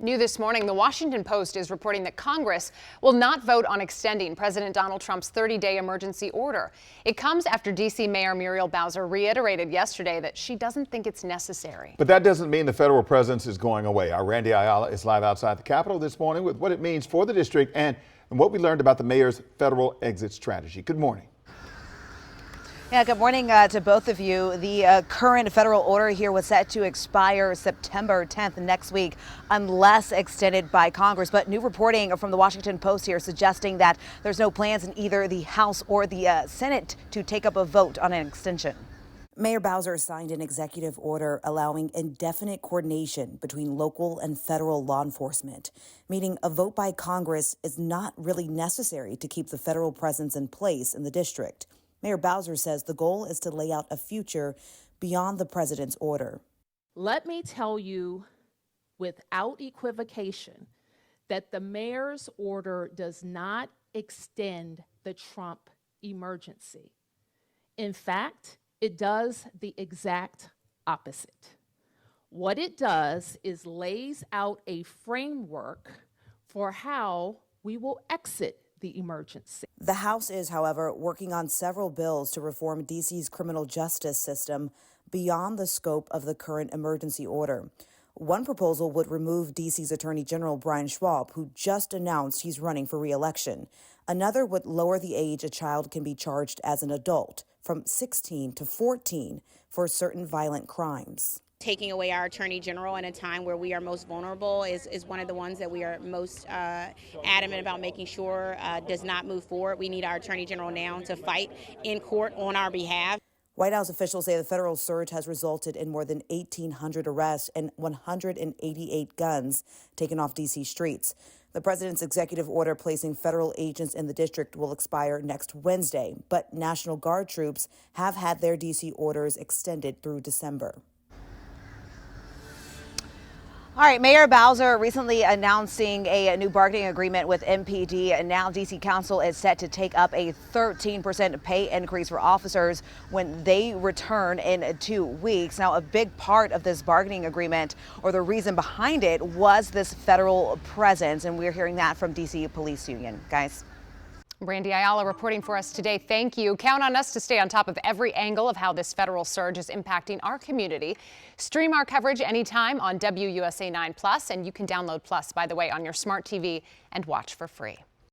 New this morning, the Washington Post is reporting that Congress will not vote on extending President Donald Trump's 30-day emergency order. It comes after D.C. Mayor Muriel Bowser reiterated yesterday that she doesn't think it's necessary. But that doesn't mean the federal presence is going away. Our Randy Ayala is live outside the Capitol this morning with what it means for the district and what we learned about the mayor's federal exit strategy. Good morning. Yeah, good morning to both of you. The current federal order here was set to expire September 10th next week unless extended by Congress. But new reporting from the Washington Post here suggesting that there's no plans in either the House or the Senate to take up a vote on an extension. Mayor Bowser signed an executive order allowing indefinite coordination between local and federal law enforcement, meaning a vote by Congress is not really necessary to keep the federal presence in place in the district. Mayor Bowser says the goal is to lay out a future beyond the president's order. Let me tell you without equivocation that the mayor's order does not extend the Trump emergency. In fact, it does the exact opposite. What it does is lays out a framework for how we will exit the emergency. The House is, however, working on several bills to reform D.C.'s criminal justice system beyond the scope of the current emergency order. One proposal would remove D.C.'s Attorney General Brian Schwab, who just announced he's running for re-election. Another would lower the age a child can be charged as an adult from 16 to 14 for certain violent crimes. Taking away our Attorney General in a time where we are most vulnerable is one of the ones that we are most adamant about making sure does not move forward. We need our Attorney General now to fight in court on our behalf. White House officials say the federal surge has resulted in more than 1,800 arrests and 188 guns taken off D.C. streets. The president's executive order placing federal agents in the district will expire next Wednesday, but National Guard troops have had their D.C. orders extended through December. All right, Mayor Bowser recently announcing a new bargaining agreement with MPD, and now D.C. Council is set to take up a 13% pay increase for officers when they return in 2 weeks. Now, a big part of this bargaining agreement, or the reason behind it, was this federal presence, and we're hearing that from D.C. Police Union. Guys. Randy Ayala reporting for us today. Thank you. Count on us to stay on top of every angle of how this federal surge is impacting our community. Stream our coverage anytime on WUSA 9 Plus, and you can download Plus, by the way, on your smart TV and watch for free.